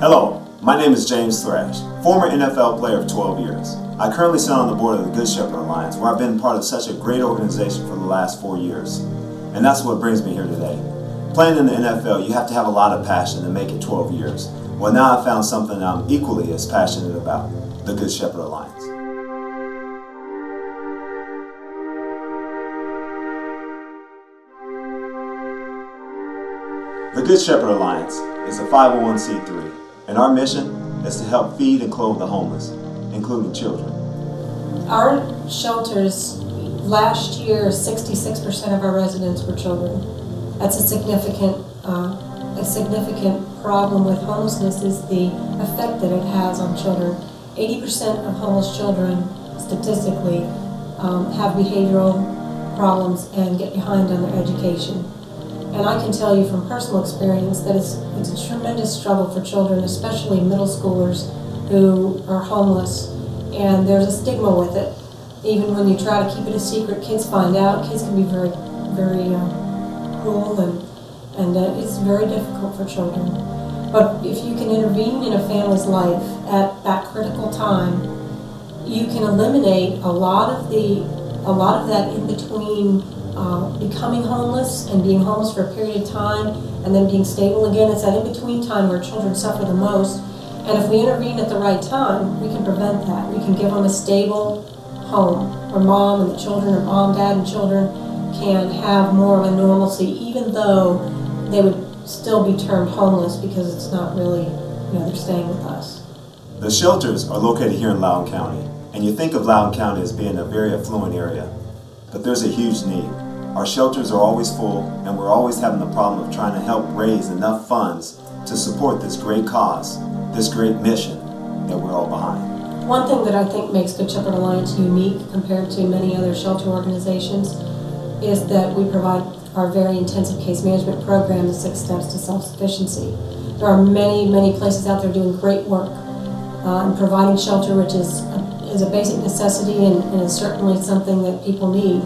Hello, my name is James Thrash, former NFL player of 12 years. I currently sit on the board of the Good Shepherd Alliance, where I've been part of such a great organization for the last 4 years. And that's what brings me here today. Playing in the NFL, you have to have a lot of passion to make it 12 years. Well, now I've found something I'm equally as passionate about, the Good Shepherd Alliance. The Good Shepherd Alliance is a 501c3, and our mission is to help feed and clothe the homeless, including children. Our shelters, last year, 66% of our residents were children. That's a significant problem with homelessness, is the effect that it has on children. 80% of homeless children, statistically, have behavioral problems and get behind on their education. And I can tell you from personal experience that it's a tremendous struggle for children, especially middle schoolers who are homeless, and there's a stigma with it. Even when you try to keep it a secret, kids find out. Kids can be very, very cruel, and it's very difficult for children. But if you can intervene in a family's life at that critical time, you can eliminate a lot of that in between becoming homeless and being homeless for a period of time and then being stable again. It's that in-between time where children suffer the most. And if we intervene at the right time, we can prevent that. We can give them a stable home where mom and the children, or mom, dad, and children can have more of a normalcy, even though they would still be termed homeless because it's not really, they're staying with us. The shelters are located here in Loudoun County, and you think of Loudoun County as being a very affluent area, but there's a huge need. Our shelters are always full, and we're always having the problem of trying to help raise enough funds to support this great cause, this great mission that we're all behind. One thing that I think makes Good Shepherd Alliance unique compared to many other shelter organizations is that we provide our very intensive case management program, the 6 Steps to Self-Sufficiency. There are many, many places out there doing great work in providing shelter, which is a basic necessity and is certainly something that people need.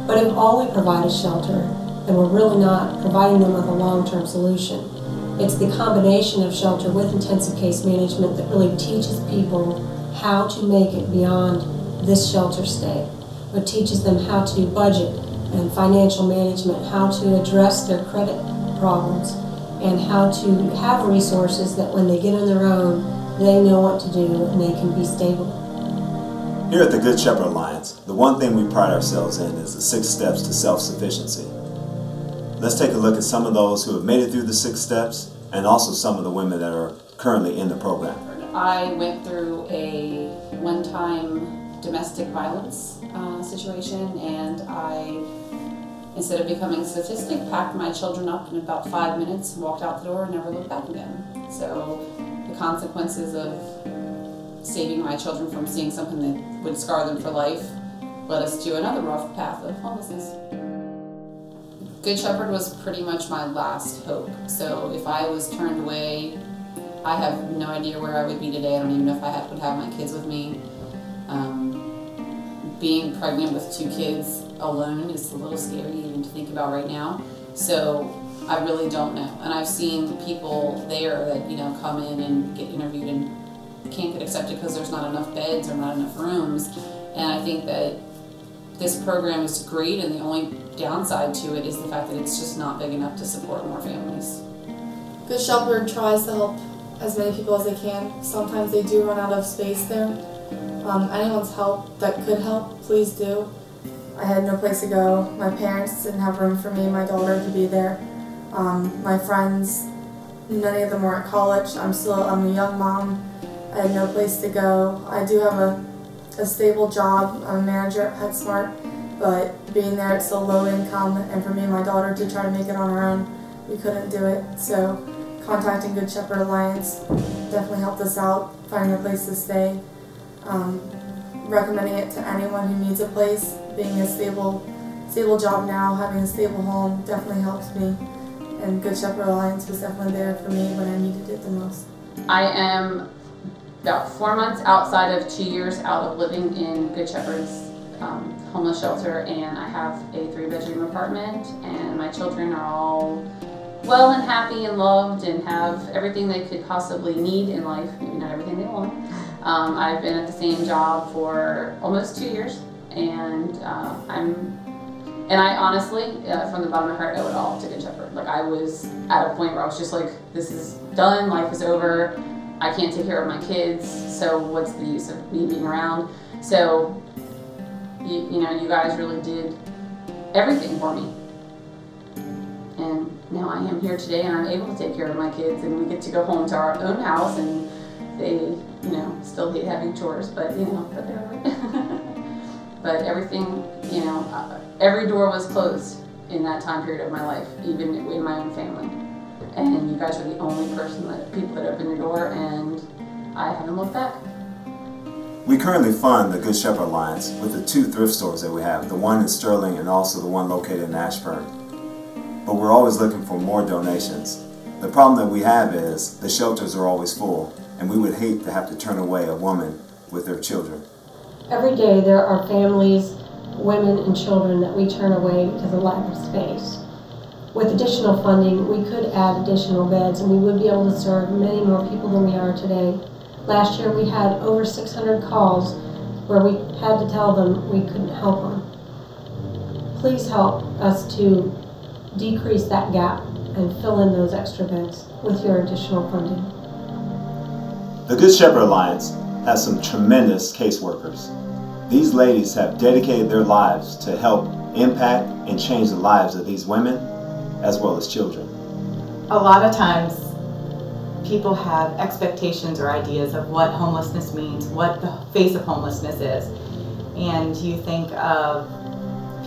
But if all we provide is shelter, then we're really not providing them with a long-term solution. It's the combination of shelter with intensive case management that really teaches people how to make it beyond this shelter stay. It teaches them how to budget and financial management, how to address their credit problems, and how to have resources that when they get on their own, they know what to do and they can be stable. Here at the Good Shepherd Alliance, the one thing we pride ourselves in is the 6 steps to self-sufficiency. Let's take a look at some of those who have made it through the 6 steps and also some of the women that are currently in the program. I went through a one-time domestic violence situation, and I, instead of becoming a statistic, packed my children up in about 5 minutes, walked out the door, and never looked back again. So the consequences of saving my children from seeing something that would scar them for life led us to another rough path of homelessness. Good Shepherd was pretty much my last hope. So if I was turned away, I have no idea where I would be today. I don't even know if I would have my kids with me. Being pregnant with 2 kids alone is a little scary even to think about right now. So I really don't know. And I've seen people there that come in and get interviewed and can't get accepted because there's not enough beds or not enough rooms. And I think that this program is great, and the only downside to it is the fact that it's just not big enough to support more families. Good Shepherd tries to help as many people as they can. Sometimes they do run out of space there. Anyone's help that could help, please do. I had no place to go. My parents didn't have room for me and my daughter to be there. My friends, many of them were at college. I'm a young mom. I had no place to go. I do have a stable job. I'm a manager at PetSmart, but being there, it's still low income, and for me and my daughter to try to make it on our own, we couldn't do it. So contacting Good Shepherd Alliance definitely helped us out, finding a place to stay. Recommending it to anyone who needs a place. Being a stable job now, having a stable home definitely helps me, and Good Shepherd Alliance was definitely there for me when I needed it the most. I am about 4 months outside of 2 years out of living in Good Shepherd's homeless shelter, and I have a 3-bedroom apartment, and my children are all well and happy and loved and have everything they could possibly need in life, maybe not everything they want. I've been at the same job for almost 2 years, and I honestly, from the bottom of my heart, owe it all to Good Shepherd. Like, I was at a point where I was just like, this is done, life is over, I can't take care of my kids, so what's the use of me being around? So, you know, you guys really did everything for me. And now I am here today, and I'm able to take care of my kids, and we get to go home to our own house, and they, you know, still hate having chores, but, you know, but they're like, but everything, you know, every door was closed in that time period of my life, even in my own family. And you guys are the only people that opened your door, and I haven't looked back. We currently fund the Good Shepherd Alliance with the 2 thrift stores that we have, the one in Sterling and also the one located in Ashburn. But we're always looking for more donations. The problem that we have is the shelters are always full, and we would hate to have to turn away a woman with their children. Every day there are families, women and children that we turn away because of lack of space. With additional funding, we could add additional beds, and we would be able to serve many more people than we are today. Last year we had over 600 calls where we had to tell them we couldn't help them. Please help us to decrease that gap and fill in those extra beds with your additional funding. The Good Shepherd Alliance has some tremendous caseworkers. These ladies have dedicated their lives to help impact and change the lives of these women as well as children. A lot of times people have expectations or ideas of what homelessness means, what the face of homelessness is. And you think of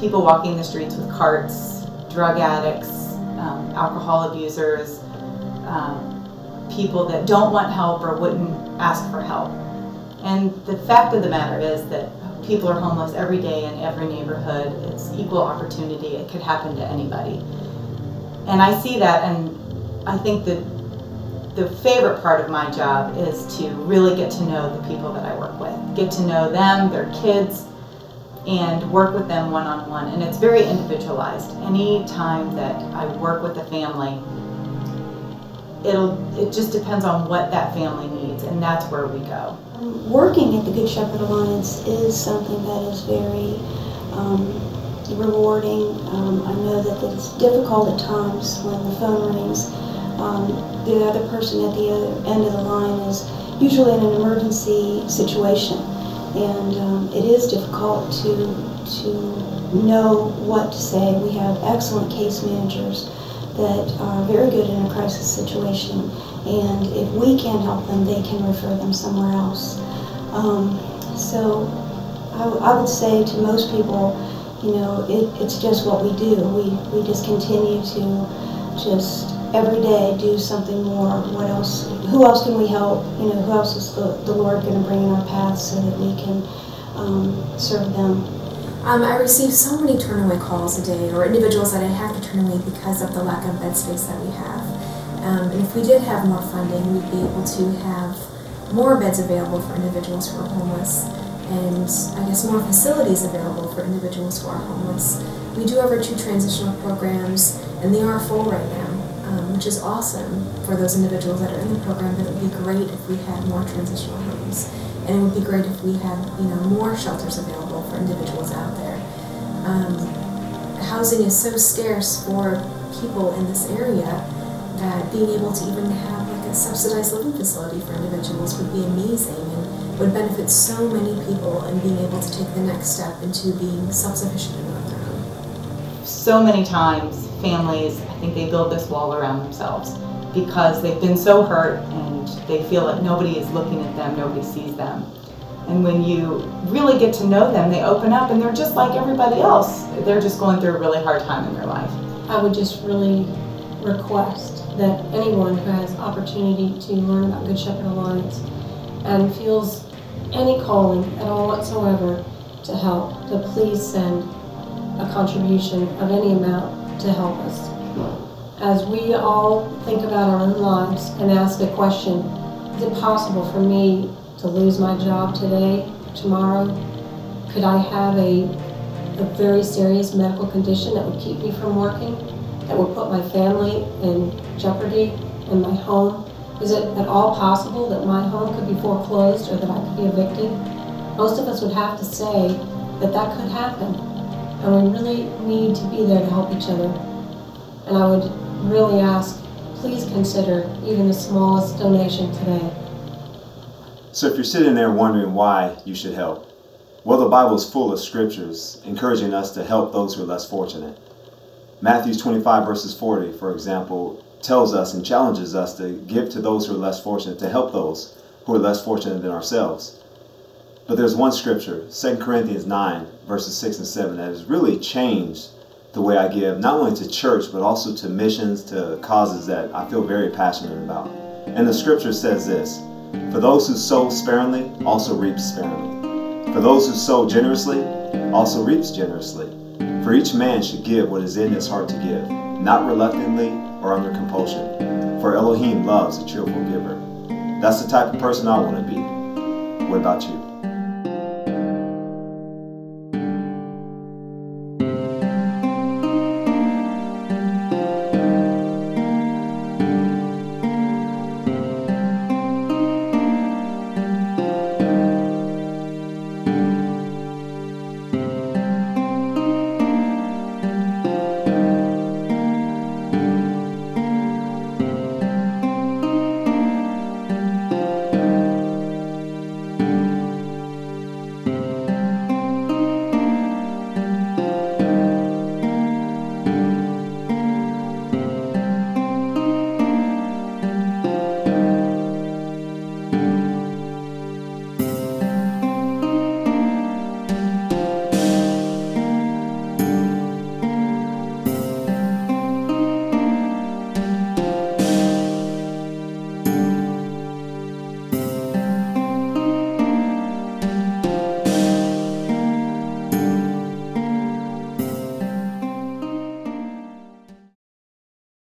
people walking the streets with carts, drug addicts, alcohol abusers, people that don't want help or wouldn't ask for help. And the fact of the matter is that people are homeless every day in every neighborhood. It's equal opportunity. It could happen to anybody. And I see that, and I think that the favorite part of my job is to really get to know the people that I work with. Get to know them, their kids, and work with them one-on-one. And it's very individualized. Any time that I work with a family, it just depends on what that family needs, and that's where we go. Working at the Good Shepherd Alliance is something that is very rewarding. I know that it's difficult at times when the phone rings. The other person at the other end of the line is usually in an emergency situation, and it is difficult to know what to say. We have excellent case managers that are very good in a crisis situation, and if we can't help them, they can refer them somewhere else. So I would say to most people, you know, it's just what we do. We just continue to just every day do something more. What else? Who else can we help? You know, who else is the Lord going to bring in our path so that we can serve them? I receive so many turn-away calls a day, or individuals that I have to turn away because of the lack of bed space that we have. And if we did have more funding, we'd be able to have more beds available for individuals who are homeless, and I guess more facilities available for individuals who are homeless. We do have our 2 transitional programs, and they are full right now, which is awesome for those individuals that are in the program, but it would be great if we had more transitional homes. And it would be great if we had, you know, more shelters available for individuals out there. Housing is so scarce for people in this area that being able to even have like a subsidized living facility for individuals would be amazing and would benefit so many people in being able to take the next step into being self-sufficient and on their own. So many times families, I think they build this wall around themselves because they've been so hurt and they feel that nobody is looking at them, nobody sees them. And when you really get to know them, they open up and they're just like everybody else. They're just going through a really hard time in their life. I would just really request that anyone who has opportunity to learn about Good Shepherd Alliance and feels any calling at all whatsoever to help, to please send a contribution of any amount to help us. As we all think about our own lives and ask the question, is it possible for me to lose my job today, tomorrow? Could I have a very serious medical condition that would keep me from working? that would put my family in jeopardy and my home? Is it at all possible that my home could be foreclosed or that I could be evicted? Most of us would have to say that that could happen, and we really need to be there to help each other. And I would really ask, please consider even the smallest donation today. So if you're sitting there wondering why you should help, well, the Bible is full of scriptures encouraging us to help those who are less fortunate. Matthew 25 verses 40, for example, tells us and challenges us to give to those who are less fortunate, to help those who are less fortunate than ourselves. But there's one scripture, 2 Corinthians 9 verses 6 and 7, that has really changed the way I give, not only to church, but also to missions, to causes that I feel very passionate about. And the scripture says this: "For those who sow sparingly also reap sparingly. For those who sow generously also reaps generously. For each man should give what is in his heart to give, not reluctantly or under compulsion. For Elohim loves a cheerful giver." That's the type of person I want to be. What about you?